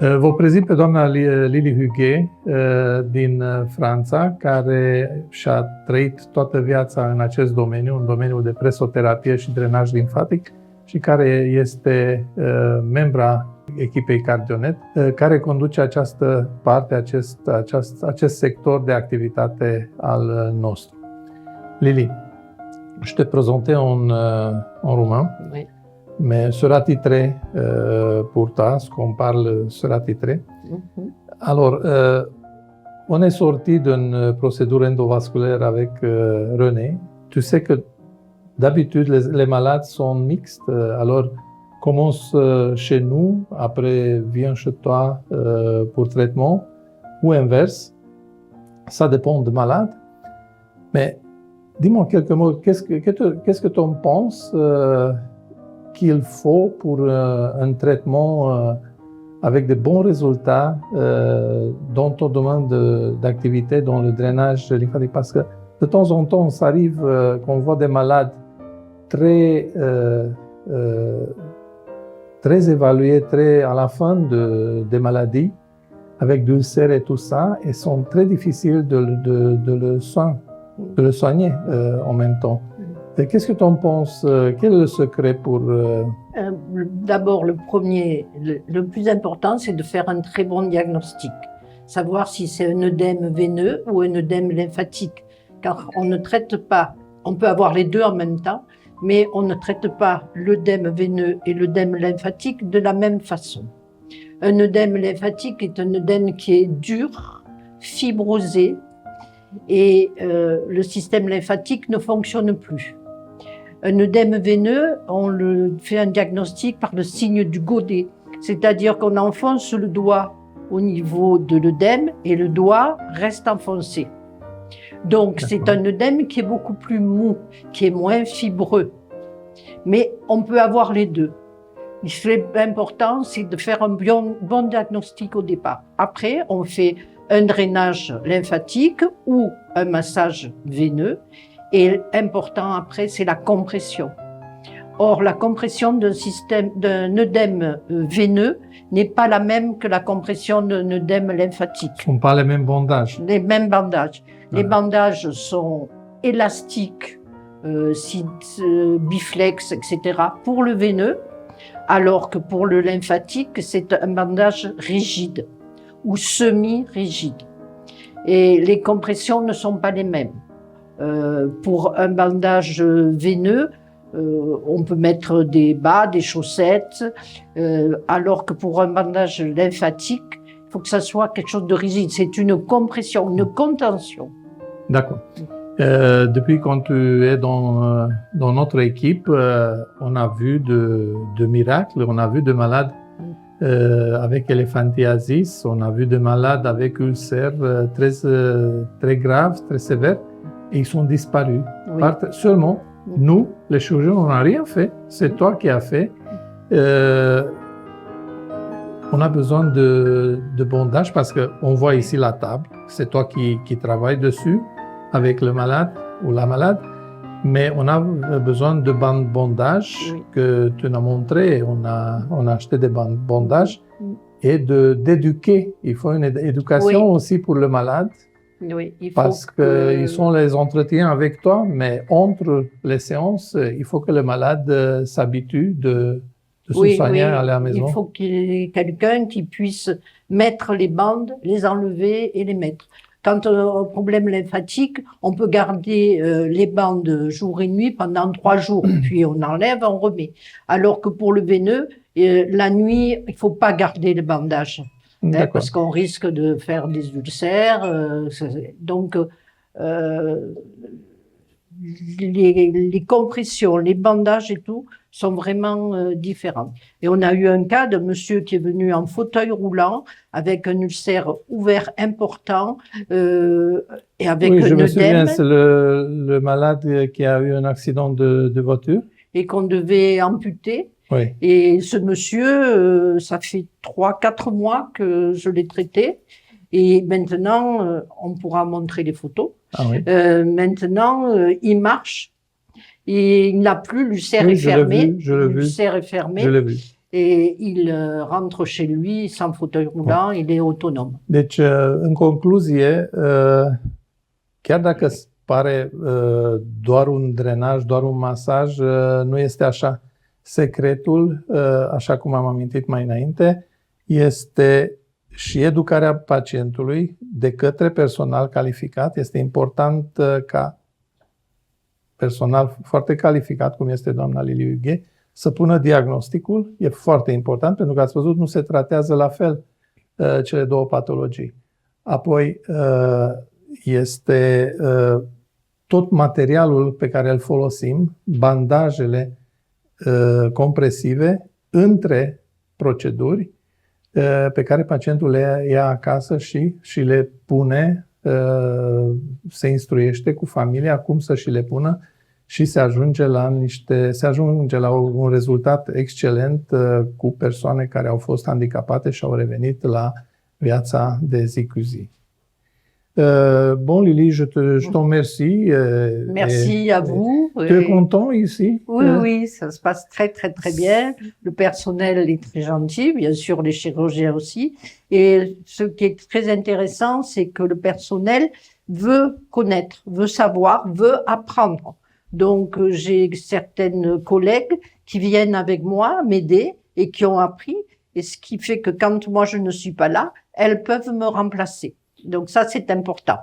Vă prezint pe doamna Lili Huguet din Franța, care și-a trăit toată viața în acest domeniu, în domeniul de presoterapie și drenaj limfatic, și care este membra echipei Cardionet, care conduce această parte, acest sector de activitate al nostru. Lili, je te présentais en roumain. Oui. Mais sera titré pour toi, ce qu'on parle sera titré. Alors, on est sorti d'une procédure endovasculaire avec René. Tu sais que d'habitude, les malades sont mixtes. Alors, commence chez nous, après vient chez toi pour traitement, ou inverse. Ça dépend du malade. Mais dis-moi quelques mots. Qu'est-ce que tu en penses qu'il faut pour un traitement avec de bons résultats dans ton domaine d'activité, dans le drainage lymphatique? Parce que de temps en temps, ça arrive qu'on voit des malades très évalués, à la fin des maladies, avec d'ulcères et tout ça, et sont très difficiles de le soigner en même temps. Qu'est-ce que tu en penses? Quel est le secret pour... D'abord, le plus important, c'est de faire un très bon diagnostic. Savoir si c'est un œdème veineux ou un œdème lymphatique. Car on ne traite pas, on peut avoir les deux en même temps, mais on ne traite pas l'œdème veineux et l'œdème lymphatique de la même façon. Un œdème lymphatique est un œdème qui est dur, fibrosé, et le système lymphatique ne fonctionne plus. Un œdème veineux, on le fait un diagnostic par le signe du godet, c'est-à-dire qu'on enfonce le doigt au niveau de l'œdème et le doigt reste enfoncé. Donc c'est un œdème qui est beaucoup plus mou, qui est moins fibreux. Mais on peut avoir les deux. Ce qui est important, c'est de faire un bon diagnostic au départ. Après, on fait un drainage lymphatique ou un massage veineux. Et important après, c'est la compression. Or, la compression d'un œdème veineux n'est pas la même que la compression d'un œdème lymphatique. Ce ne sont pas les mêmes bandages. Les mêmes bandages. Les bandages sont élastiques, biflex, etc. pour le veineux, alors que pour le lymphatique, c'est un bandage rigide ou semi-rigide. Et les compressions ne sont pas les mêmes. Pour un bandage veineux, on peut mettre des bas, des chaussettes, alors que pour un bandage lymphatique, il faut que ça soit quelque chose de rigide. C'est une compression, une contention. D'accord. Depuis quand tu es dans notre équipe, on a vu de miracles, on a vu de malades avec éléphantiasis, on a vu des malades avec ulcères très graves, très sévères. Et ils sont disparus. Oui. Seulement, nous, les chirurgiens, on n'a rien fait. C'est toi qui as fait. On a besoin de bandage parce qu'on voit ici la table. C'est toi qui travailles dessus avec le malade ou la malade. Mais on a besoin de bandages que tu nous as montré. On a acheté des bandages et d'éduquer. Il faut une éducation aussi pour le malade. Oui, parce qu'ils sont les entretiens avec toi, mais entre les séances, il faut que le malade s'habitue de se soigner à la maison. Il faut qu'il y ait quelqu'un qui puisse mettre les bandes, les enlever et les mettre. Quand on a un problème lymphatique, on peut garder les bandes jour et nuit pendant 3 jours, puis on enlève, on remet. Alors que pour le veineux, la nuit, il ne faut pas garder le bandage. Parce qu'on risque de faire des ulcères. Donc, les compressions, les bandages et tout sont vraiment différents. Et on a eu un cas de monsieur qui est venu en fauteuil roulant avec un ulcère ouvert important et avec un je me œdème. Souviens, c'est le malade qui a eu un accident de voiture. Et qu'on devait amputer. Oui. Et ce monsieur, ça fait 3-4 mois que je l'ai traité. Et maintenant, on pourra montrer les photos. Ah oui. Maintenant, il marche. Et il n'a plus, l'ulcère est fermé. L'ulcère est fermé. Je l'ai vu. et il rentre chez lui sans fauteuil roulant, il est autonome. Deci, în concluzie, chiar dacă îți pare doar un drenaj, doar un masaj, nu este așa. Secretul, așa cum am amintit mai înainte, este și educarea pacientului de către personal calificat. Este important ca personal foarte calificat, cum este doamna Lili Ughe, să pună diagnosticul. E foarte important, pentru că ați văzut, nu se tratează la fel cele două patologii. Apoi este tot materialul pe care îl folosim, bandajele compresive între proceduri pe care pacientul le ia acasă și le pune, se instruiește cu familia cum să și le pună și se ajunge la un rezultat excelent cu persoane care au fost handicapate și au revenit la viața de zi cu zi. Bon, Lili, je te remercie. Merci à vous. Tu es content ici? Oui, oui, ça se passe très, très, très bien. Le personnel est très gentil, bien sûr, les chirurgiens aussi. Et ce qui est très intéressant, c'est que le personnel veut connaître, veut savoir, veut apprendre. Donc, j'ai certaines collègues qui viennent avec moi m'aider et qui ont appris. Et ce qui fait que quand moi je ne suis pas là, elles peuvent me remplacer. Donc ça, c'est important.